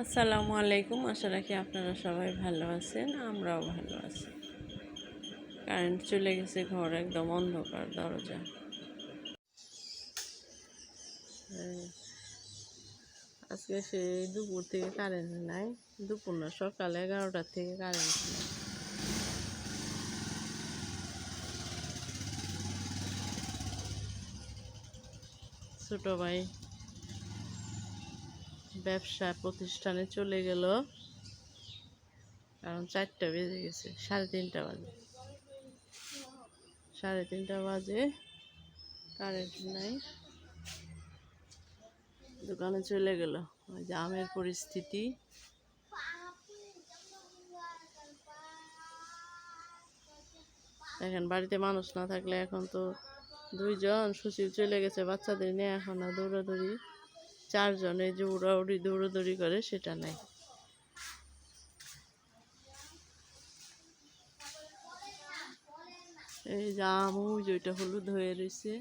আসসালামু আলাইকুম। আশা রাখি আপনারা সবাই ভালো আছেন, আমরাও ভালো আছি। কারেন্ট চলে গেছে, ঘর একদম অন্ধকার, দরজা। আজকে সেই দুপুর থেকে কারেন্ট নাই, দুপুর না সকাল 11টার থেকে কারেন্ট নাই। ছোট ভাই ব্যবসা প্রতিষ্ঠানে চলে গেল, কারণ 4টা বেজে গেছে, 3:30 বাজে, 3:30 বাজে কারেন্ট নাই, দোকানে চলে গেল। ওই যে আমের পরিস্থিতি, দেখেন বাড়িতে মানুষ না থাকলে এখন তো 2জন সচিব চলে গেছে বাচ্চাদের নিয়ে, এখন আর দৌড়াদৌড়ি 4জনে যে দৌড়াদৌড়ি করে সেটা নাই। এই যে আম, ওই যে ওইটা হলুদ হয়ে রয়েছে,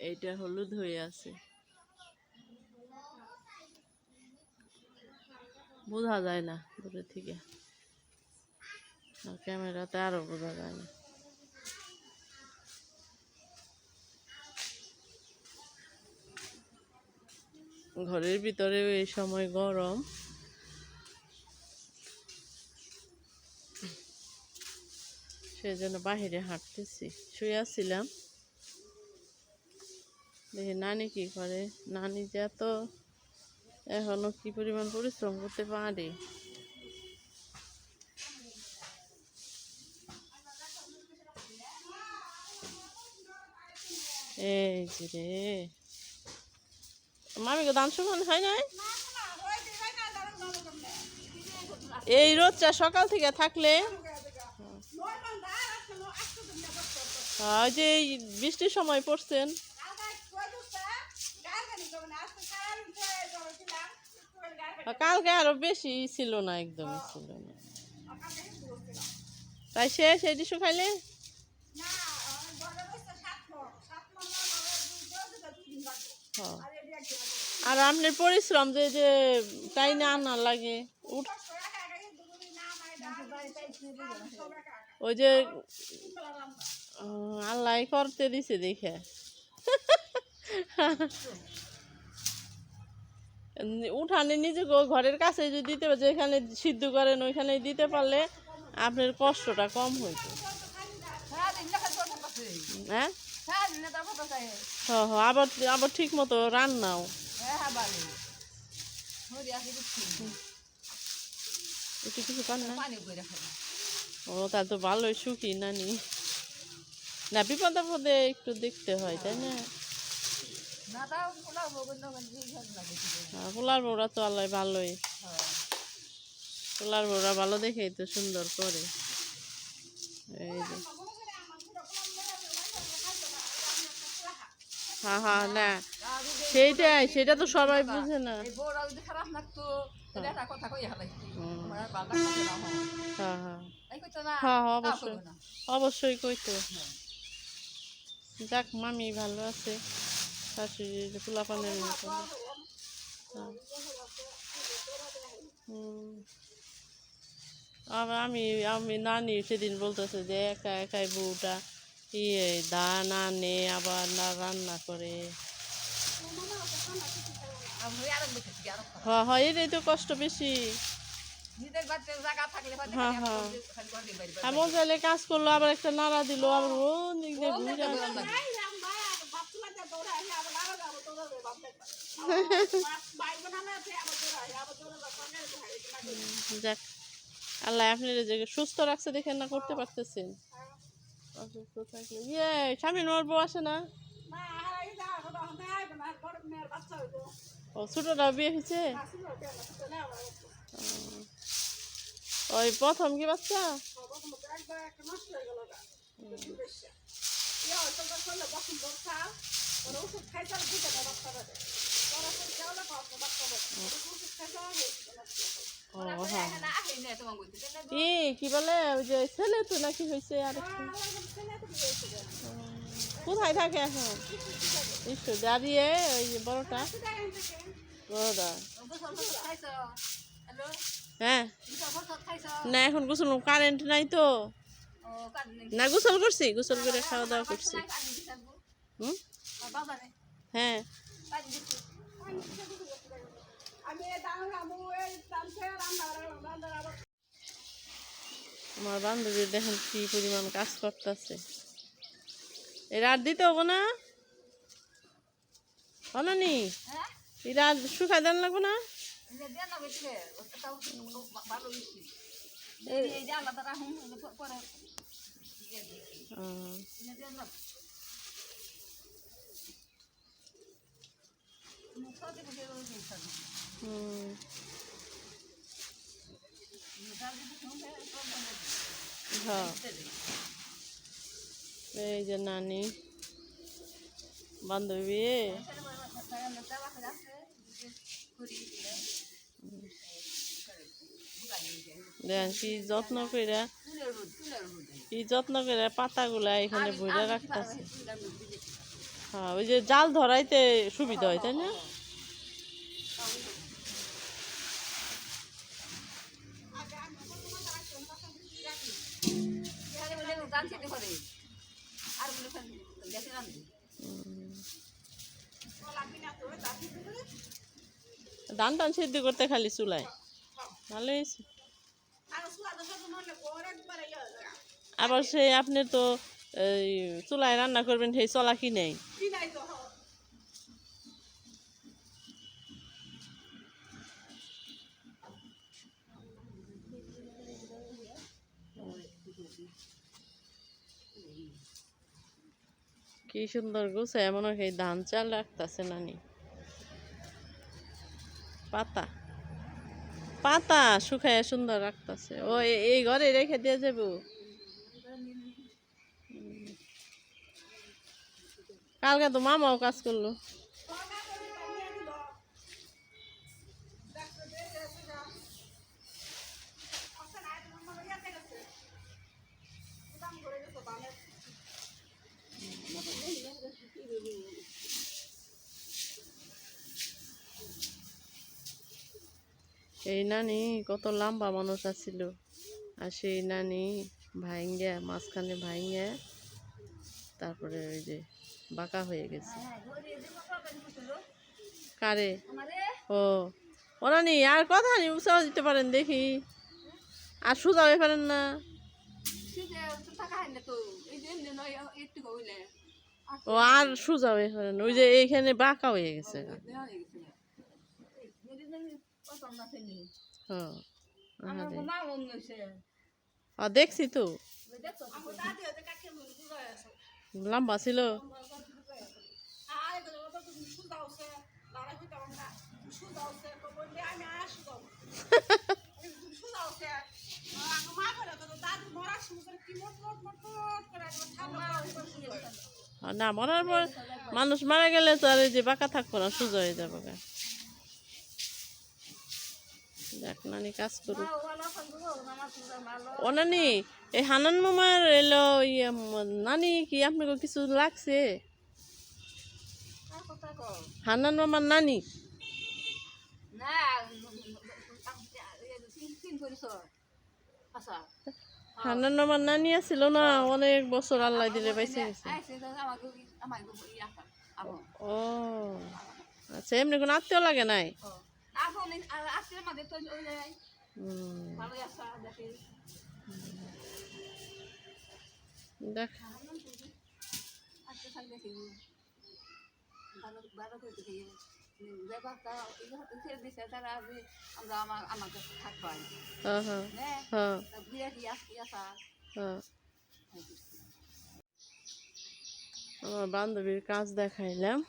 এইটা হলুদ হয়ে আছে, বোঝা যায় না দূরে থেকে, ক্যামেরাতে আরো বোঝা যায় না। ঘরের ভিতরে এই সময় গরম, সেজন্য বাহিরে হাঁটতেছি। শুয়েছিলাম, দেখি নানি কি করে। নানি যে এত এখনো কি পরিমাণ পরিশ্রম করতে পারে। এই যে রে মামিকে দান সমান হয় নাই, এই রোদটা সকাল থেকে থাকলে যে বৃষ্টির সময় পড়ছেন, কালকে আরো বেশি ছিল না, একদমই ছিল না, তাই শেষ এই টিস্যু খাইলে। আর আপনার পরিশ্রম যে যে তাই না আনা লাগে, ওই যে আল্লাহ করতে দিছে দেখে। উঠানে নিজে ঘরের কাছে যদি দিতে পারে, যেখানে সিদ্ধ করেন ওইখানে দিতে পারলে আপনার কষ্টটা কম হইতো। হ্যাঁ আবার আবার ঠিক মতো রান্নাও। একটু কিছু পান না, ও তাহলে তো ভালোই সুখী নানি। না বিপদ আপদে একটু দেখতে হয়, তাই না? পোলার বউরা তো আল্লাহ ভালোই, পোলার বউরা ভালো দেখেই তো সুন্দর করে। এই যে হ্যাঁ হ্যাঁ, না সেইটাই, সেটা তো সবাই বুঝে না। হ্যাঁ হ্যাঁ হ্যাঁ, অবশ্যই অবশ্যই কইতো। যাক মামি ভালো আছে, শাশুড়ির পোলাপানের মতো। আবার আমি আমি নানি সেদিন বলতেছে যে একা একাই বউটা ধান আনে আবার না রান্না করে। হ্যাঁ হ্যাঁ, এটাই তো কষ্ট বেশি। হ্যাঁ হ্যাঁ, এমন চাইলে কাজ করলো, আবার একটা নাড়া দিল, আবার ও দিক দিয়ে ঘুরে যাক আল্লাহ আপনার যে সুস্থ রাখছে, দেখেন না করতে পারতেছেন। অসুস্থ থাকলে স্বামীর ওর বউ আসে না। ও ছোটটা বিয়ে হয়েছে, ওই প্রথম কি বাচ্চা? ও হ্যাঁ কি বলে ওই যে ছেলে তো নাকি হয়েছে আর কোথায় থাকে এখন ঈশ্বর দাঁড়িয়ে ওই যে বড়টা বড়টা হ্যাঁ না এখন গোসল কারেন্ট নাই তো না গোসল করছি গোসল করে খাওয়া দাওয়া করছি হুম হ্যাঁ আমার বান্ধবীর দেখেন কি পরিমাণ কাজ করতেছে এই রাত দিতে হবো না অনানি এই রাত শুকাই দেন লাগবো না হ্যাঁ এই যে নানি বান্ধবী দেখেন কি যত্ন করে পাতাগুলা এখানে ভরে রাখতেছে হ্যাঁ ওই যে জাল ধরাইতে সুবিধা হয় তাই না ধান টান সিদ্ধ করতে খালি চুলায় ভালো হয়েছে আবার সেই আপনি তো এই চুলায় রান্না করবেন সেই চলা কি নেই কি সুন্দর গুছায় মনে হয় ধান চাল রাখতেছে নানি পাতা পাতা শুকায় সুন্দর রাখতেছে ও এই ঘরে রেখে দিয়ে যাবো কালকে তো মামাও কাজ করলো এই নানি কত লম্বা মানুষ আছিল আর সেই নানি ভাইঙ্গা মাঝখানে ভাইঙ্গা তারপরে ওই যে বাঁকা হয়ে গেছে কারে ও ওনানি আর কথা নি উৎসাহ দিতে পারেন দেখি আর সুজাবে পারেন না ও আর সুজাবে পারেন ওই যে এইখানে বাঁকা হয়ে গেছে দেখছি তো লম্বা ছিল না মরার পর মানুষ মারা গেলে তো আর এই যে বাঁকা থাকবো না সোজা হয়ে যাবো দেখ নানি কাজ করুক ও নানি এই হানান মামার এলো নানি কি আপনাকে কিছু লাগছে হানান মামার নানি হানান মামার নানি আছিল না অনেক বছর আল্লাহ দিলে পাইছে গেছে ও আচ্ছা এমনি কোনো আত্মীয় লাগে নাই দেখ আমার বান্ধবীর কাজ দেখাইলাম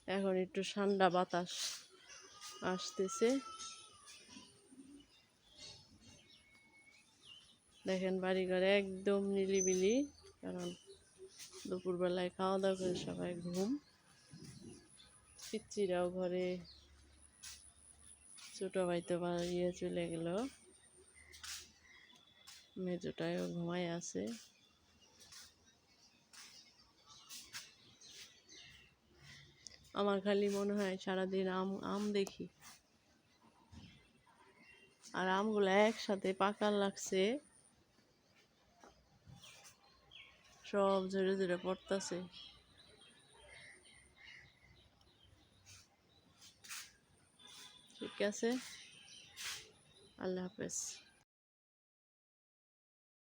এখন একটু ঠান্ডা বাতাস আসতেছে দেখেন বাড়িঘরে একদম নিলিবিলি কারণ দুপুরবেলায় খাওয়া দাওয়া করে সবাই ঘুম পিচ্চিরাও ঘরে, ছোট ভাই তো ইয়ে চলে গেল, মেজোটাও ঘুমায় আছে। আমার খালি মনে হয় সারাদিন আম আম দেখি, আর আমগুলো একসাথে পাকার লাগছে, সব ঝরে ঝরে পড়তাছে। ঠিক আছে, আল্লাহ হাফেজ।